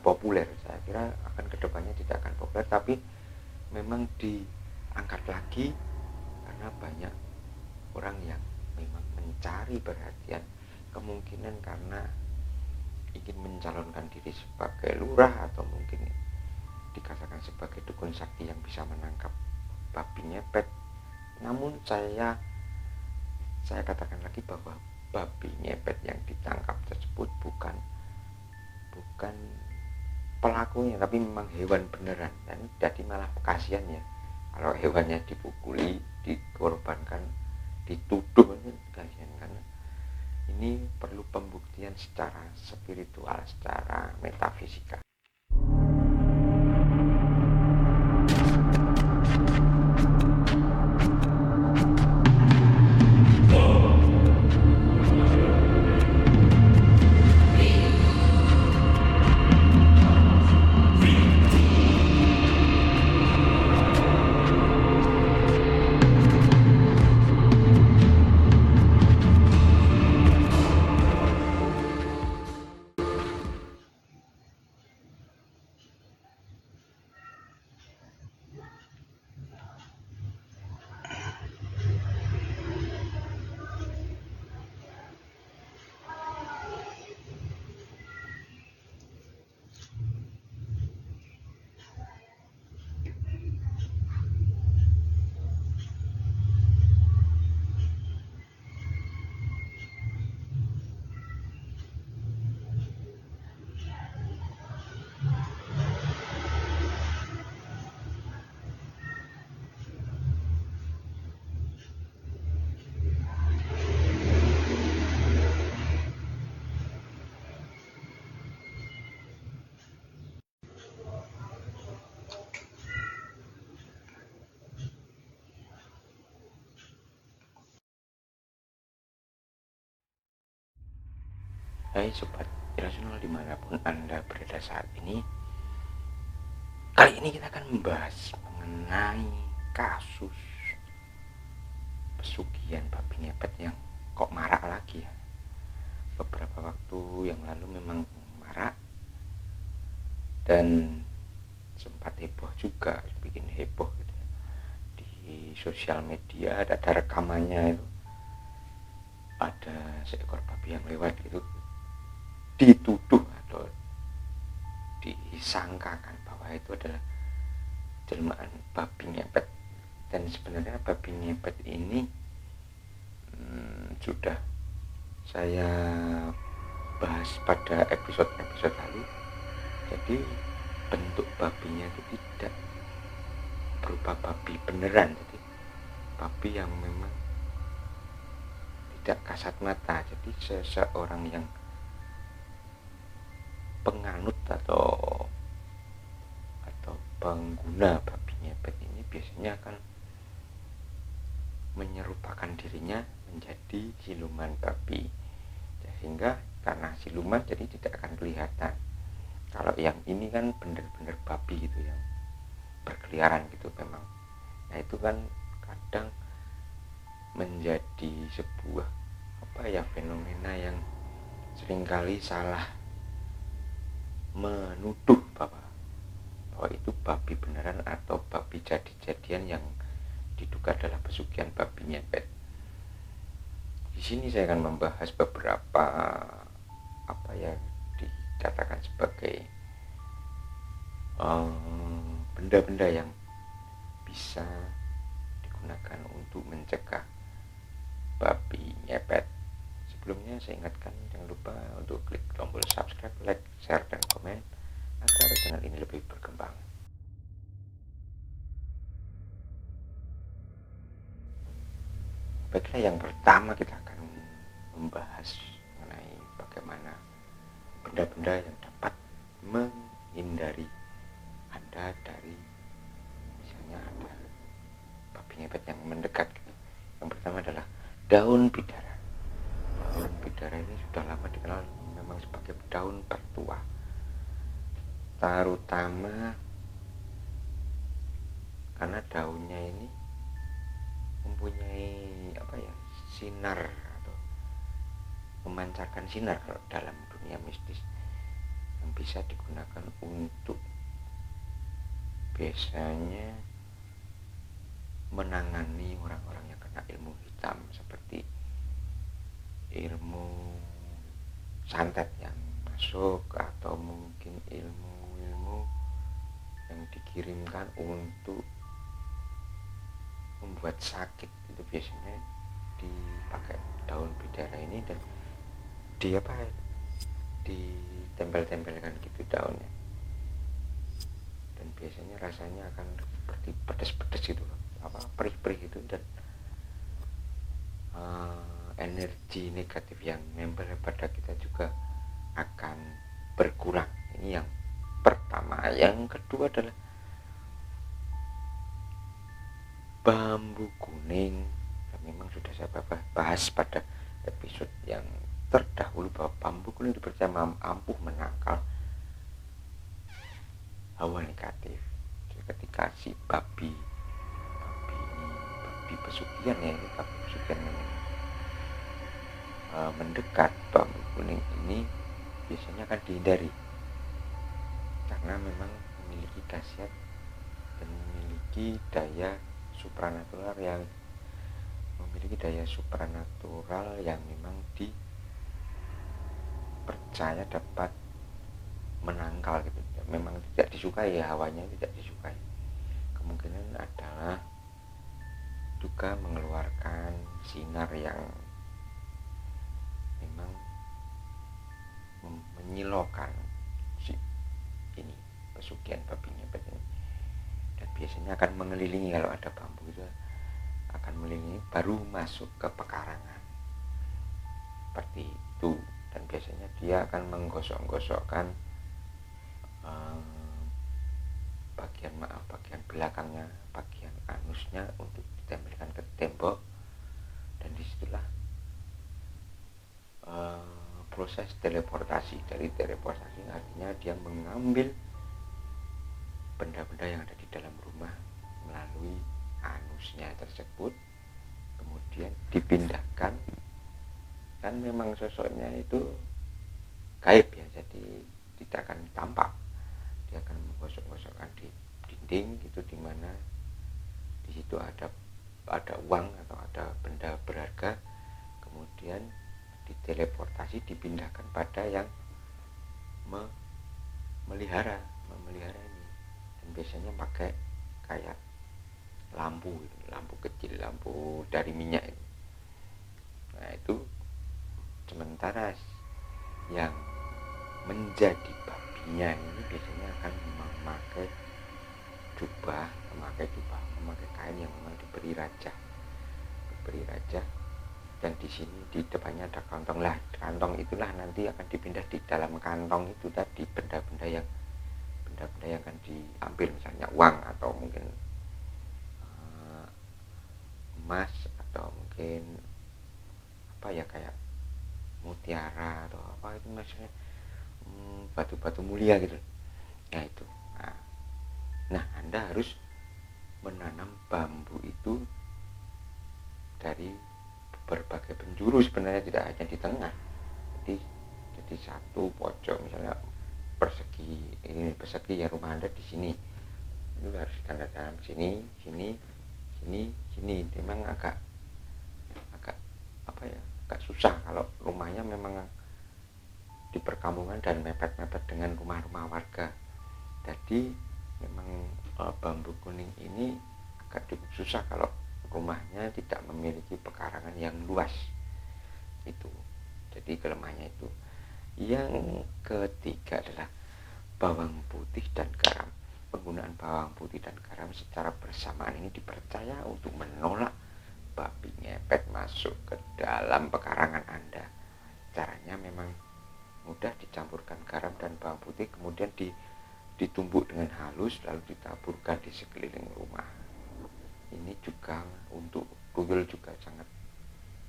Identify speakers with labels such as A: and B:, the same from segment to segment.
A: populer. Saya kira akan kedepannya tidak akan populer, tapi memang diangkat lagi karena banyak orang yang memang mencari perhatian, kemungkinan karena ingin mencalonkan diri sebagai lurah atau mungkin dikatakan sebagai dukun sakti yang bisa menangkap babi ngepet. Namun saya katakan lagi bahwa babi ngepet yang ditangkap tersebut bukan pelakunya, tapi memang hewan beneran. Dan jadi malah kasihan ya kalau hewannya dipukuli, dikorbankan, dituduh, kasihan. Karena ini perlu pembuktian secara spiritual, secara metafisika. Hai Sobat Irasional dimanapun Anda berada saat ini. Kali ini kita akan membahas mengenai kasus pesugihan babi ngepet yang kok marak lagi ya. Beberapa waktu yang lalu memang marak dan sempat heboh juga, bikin heboh gitu ya. Di sosial media ada rekamannya itu, ada seekor babi yang lewat gitu, dituduh atau disangkakan bahwa itu adalah jelmaan babi ngepet. Dan sebenarnya babi ngepet ini sudah saya bahas pada episode lalu. Jadi bentuk babinya itu tidak berupa babi beneran, jadi babi yang memang tidak kasat mata. Jadi seseorang yang penganut atau pengguna babi ngepet ini biasanya akan menyerupakan dirinya menjadi siluman babi, sehingga karena siluman jadi tidak akan kelihatan. Kalau yang ini kan benar-benar babi gitu yang berkeliaran gitu memang. Nah itu kan kadang menjadi sebuah fenomena yang seringkali salah menuduh bahwa itu babi beneran atau babi jadi-jadian yang diduga adalah pesugihan babi ngepet. Di sini saya akan membahas beberapa dikatakan sebagai benda-benda yang bisa digunakan untuk mencegah babi ngepet. Sebelumnya saya ingatkan jangan lupa untuk klik tombol subscribe, like, share, dan komen agar channel ini lebih berkembang. Baiklah, yang pertama kita akan membahas mengenai bagaimana benda-benda yang dapat menghindari Anda dari misalnya ada babi ngepet yang mendekat. Yang pertama adalah daun bidara. Daun bidara ini sudah lama dikenal memang sebagai daun tertua, terutama karena daunnya ini mempunyai sinar atau memancarkan sinar kalau dalam dunia mistis. yang bisa digunakan untuk biasanya menangani orang-orang yang kena ilmu hitam seperti ilmu santet yang masuk atau mungkin ilmu-ilmu yang dikirimkan untuk membuat sakit. Itu biasanya dipakai daun bidara ini dan dia ditempel-tempelkan gitu daunnya, dan biasanya rasanya akan seperti pedas-pedas gitu loh, perih-perih gitu, dan energi negatif yang nempel pada kita juga akan berkurang. Ini yang pertama. Yang kedua adalah bambu kuning. Memang sudah saya bahas pada episode yang terdahulu bahwa bambu kuning dipercaya ampuh menangkal hawa negatif. Jadi ketika si babi pesugihan ya, ini babi pesugihan mendekat bambu kuning ini biasanya akan dihindari karena memang memiliki khasiat dan memiliki daya supranatural yang memang dipercaya dapat menangkal gitu. Memang tidak disukai ya, hawanya tidak disukai. Kemungkinan adalah juga mengeluarkan sinar yang memang menyilaukan si ini pesugihan babi ngepet ini, dan biasanya akan mengelilingi. Kalau ada bambu itu akan mengelilingi baru masuk ke pekarangan seperti itu, dan biasanya dia akan menggosok-gosokkan bagian belakangnya, bagian anusnya untuk ditempelkan ke tembok, dan disitulah proses teleportasi. Dari teleportasi artinya dia mengambil benda-benda yang ada di dalam rumah melalui anusnya tersebut, kemudian dipindahkan. Kan memang sosoknya itu gaib ya, jadi tidak akan tampak. Dia akan menggosok-gosokkan di dinding gitu, dimana di situ ada uang atau ada benda berharga, kemudian diteleportasi, dipindahkan pada yang memelihara ini, dan biasanya pakai kayak lampu kecil, lampu dari minyak itu. Nah itu sementara yang menjadi babinya ini biasanya akan memakai kain yang memang diberi raja, dan di sini di depannya ada kantong. Kantong itulah nanti akan dipindah di dalam kantong itu tadi benda-benda yang akan diambil, misalnya uang atau mungkin emas atau mungkin kayak mutiara atau itu maksudnya batu-batu mulia gitu. Nah itu. Nah, Anda harus menanam bambu itu dari berbagai penjuru sebenarnya, tidak hanya di tengah. Jadi satu pojok, misalnya persegi ya, rumah Anda di sini. Itu harus ditanam sini. Memang agak susah kalau rumahnya memang di perkampungan dan mepet-mepet dengan rumah-rumah warga. Jadi memang bambu kuning ini agak cukup susah kalau rumahnya tidak memiliki pekarangan yang luas itu. Jadi kelemahannya itu. Yang ketiga adalah bawang putih dan garam. Penggunaan bawang putih dan garam secara bersamaan ini dipercaya untuk menolak babi ngepet masuk ke dalam pekarangan Anda. Caranya memang mudah, dicampurkan garam dan bawang putih, kemudian ditumbuk dengan halus, lalu ditaburkan di sekeliling rumah. Ini juga untuk tuyul juga sangat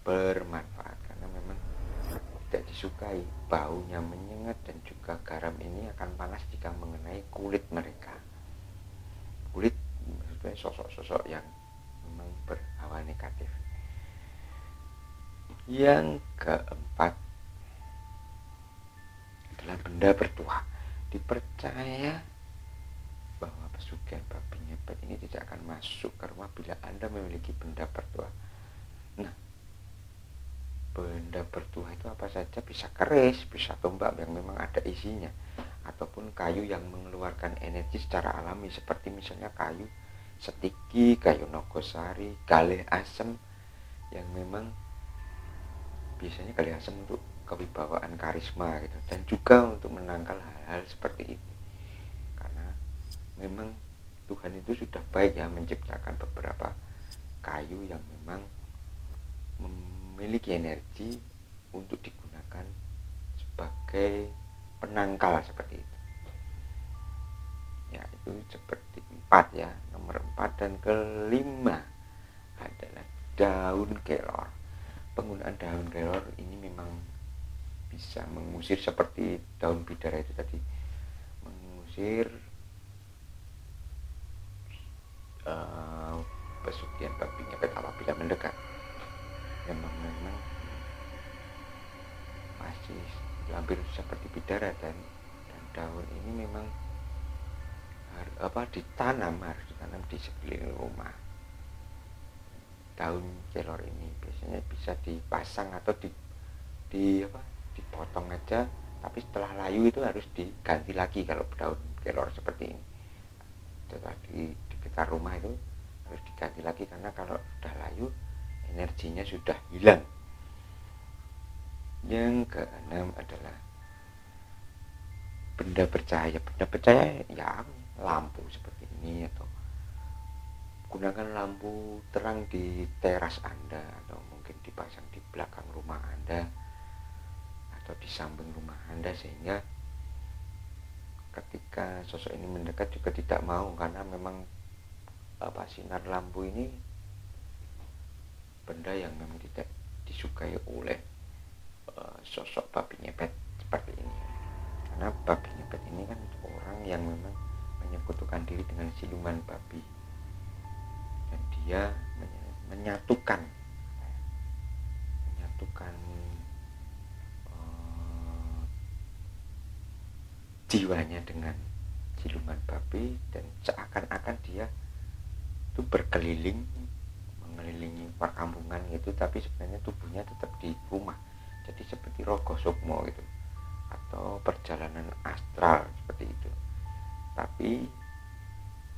A: bermanfaat karena memang tidak disukai, baunya menyengat, dan juga garam ini akan panas jika mengenai kulit mereka. Kulit maksudnya sosok-sosok yang memang berhawa negatif. Yang keempat adalah benda bertuah. Dipercaya bahwa pesugihan babi ngepet ini tidak akan masuk ke rumah bila Anda memiliki benda bertuah. Nah, benda bertuah itu apa saja? Bisa keris, bisa tombak yang memang ada isinya, ataupun kayu yang mengeluarkan energi secara alami, seperti misalnya kayu setiki, kayu nogosari, galih asem, yang memang biasanya galih asem untuk kewibawaan karisma gitu, dan juga untuk menangkal hal-hal seperti itu. Karena memang Tuhan itu sudah baik ya, menciptakan beberapa kayu yang memang memiliki energi untuk digunakan sebagai penangkal seperti itu. Ya, itu seperti 4 ya. Nomor 4 dan kelima adalah daun kelor. Penggunaan daun kelor ini memang bisa mengusir, seperti daun bidara itu tadi, mengusir pesugihan babi ngepet apabila mendekat. Memang masih hampir seperti bidara, dan daun ini memang harus ditanam di sekeliling rumah. Daun kelor ini biasanya bisa dipasang atau dipotong aja, tapi setelah layu itu harus diganti lagi. Kalau daun kelor seperti ini setelah di sekitar rumah itu harus diganti lagi, karena kalau sudah layu energinya sudah hilang. Yang keenam adalah benda bercahaya. Benda bercahaya ya lampu seperti ini, atau gunakan lampu terang di teras Anda, atau mungkin dipasang di belakang rumah Anda atau di samping rumah Anda, sehingga ketika sosok ini mendekat juga tidak mau, karena memang sinar lampu ini benda yang memang tidak disukai oleh sosok babi ngepet seperti ini. Karena babi ngepet ini kan orang yang memang menyekutukan diri dengan siluman babi, dan dia menyatukan jiwanya dengan siluman babi, dan seakan-akan dia itu berkeliling mengelilingi perkampungan gitu, tapi sebenarnya tubuhnya tetap di rumah. Jadi seperti rogo sukmo gitu, atau perjalanan astral seperti itu. Tapi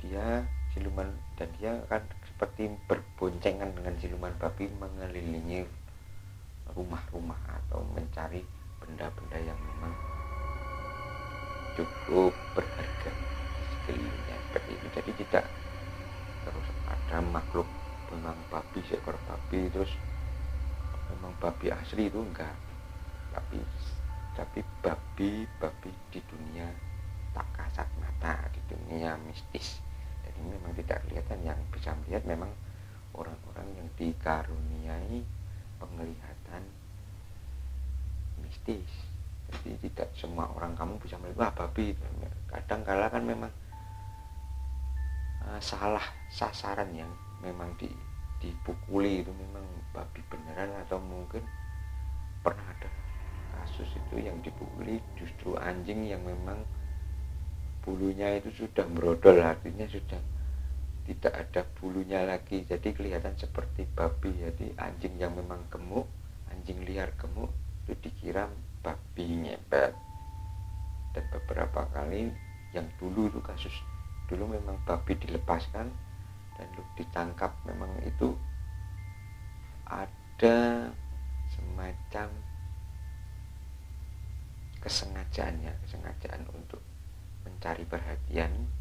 A: dia siluman, dan dia akan seperti berboncengan dengan siluman babi mengelilingi rumah-rumah atau mencari benda-benda yang memang cukup berharga di sekelilingnya seperti itu. Jadi tidak terus ada makhluk memang babi, seekor babi terus memang babi asli, itu enggak, tapi babi di dunia tak kasat mata, di dunia mistis. Jadi memang tidak kelihatan. Yang bisa melihat memang orang-orang yang dikaruniai penglihatan mistis. Jadi tidak semua orang kamu bisa melihat babi. Kadang kala kan memang salah sasaran, yang memang dipukuli itu memang babi beneran, atau mungkin pernah ada kasus itu yang dipukuli justru anjing yang memang bulunya itu sudah merodol, artinya sudah tidak ada bulunya lagi, jadi kelihatan seperti babi. Jadi anjing yang memang gemuk, anjing liar gemuk, itu dikira babi ngepet. Dan beberapa kali yang dulu itu kasus dulu memang babi dilepaskan dan ditangkap, memang itu ada semacam kesengajaan untuk mencari perhatian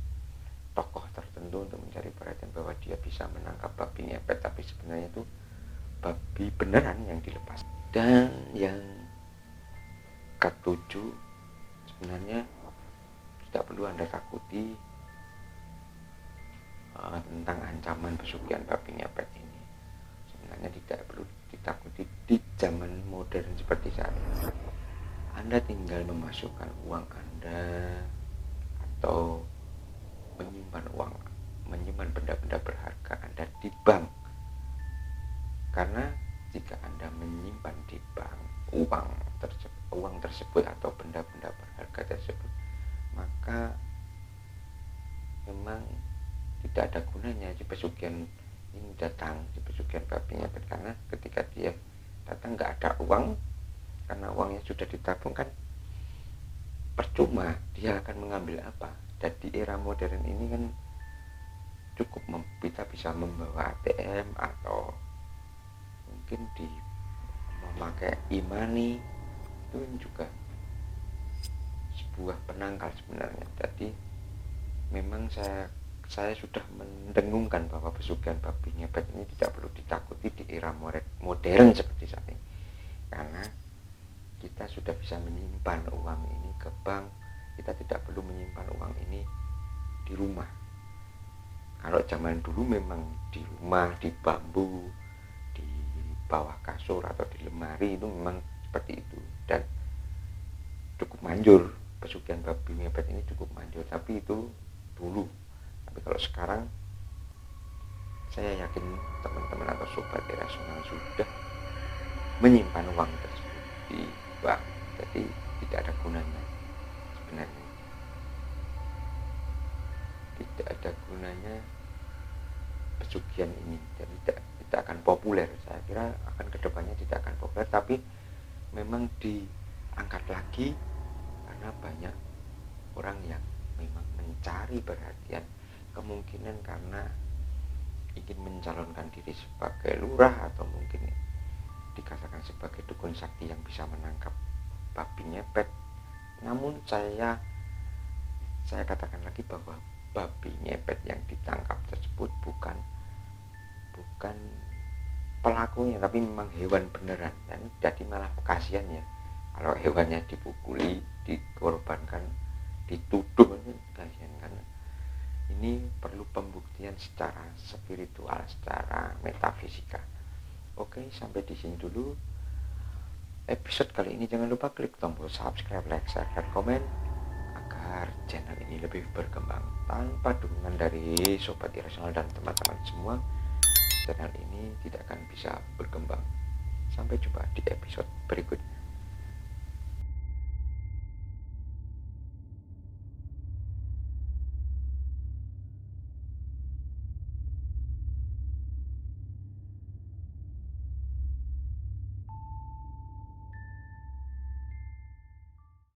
A: tokoh tertentu, untuk mencari perhatian bahwa dia bisa menangkap babi ngepet, tapi sebenarnya itu babi beneran yang dilepas. Dan yang ketujuh, sebenarnya tidak perlu Anda takuti tentang ancaman pesugihan babi ngepet ini. Sebenarnya tidak perlu ditakuti di zaman modern seperti saat ini. Anda tinggal memasukkan uang Anda atau menyimpan benda-benda berharga Anda di bank. Karena jika Anda menyimpan di bank uang tersebut atau benda-benda berharga tersebut, maka tidak ada gunanya si pesugihan ini datang, si pesugihan babi ngepet, karena ketika dia datang nggak ada uang, karena uangnya sudah ditabung kan percuma, dia akan mengambil apa. Dan di era modern ini kan cukup kita bisa membawa ATM atau mungkin memakai e-money, itu juga sebuah penangkal sebenarnya. Jadi memang saya sudah mendengungkan bahwa pesugihan babi ngepet ini tidak perlu ditakuti di era modern seperti saat ini, karena kita sudah bisa menyimpan uang ini ke bank. Kita tidak perlu menyimpan uang ini di rumah. Kalau zaman dulu memang di rumah, di bambu, di bawah kasur atau di lemari, itu memang seperti itu, dan cukup manjur. Pesugihan babi ngepet ini cukup manjur, tapi itu dulu. Tapi kalau sekarang saya yakin teman-teman atau sobat irasional sudah menyimpan uang tersebut di bank, jadi tidak ada gunanya sebenarnya, tidak ada gunanya pesugihan ini. Jadi tidak akan populer, saya kira akan kedepannya tidak akan populer, tapi memang diangkat lagi karena banyak orang yang memang mencari perhatian, kemungkinan karena ingin mencalonkan diri sebagai lurah atau mungkin dikatakan sebagai dukun sakti yang bisa menangkap babi ngepet. Namun saya katakan lagi bahwa babi ngepet yang ditangkap tersebut bukan pelakunya, tapi memang hewan beneran, dan jadi malah kasihan ya kalau hewannya dipukuli, dikorbankan, dituduh, kasihan. Karena ini perlu pembuktian secara spiritual, secara metafisika. Oke, sampai di sini dulu episode kali ini. Jangan lupa klik tombol subscribe, like, share, dan komen agar channel ini lebih berkembang. Tanpa dukungan dari sobat irasional dan teman-teman semua, channel ini tidak akan bisa berkembang. Sampai jumpa di episode berikutnya.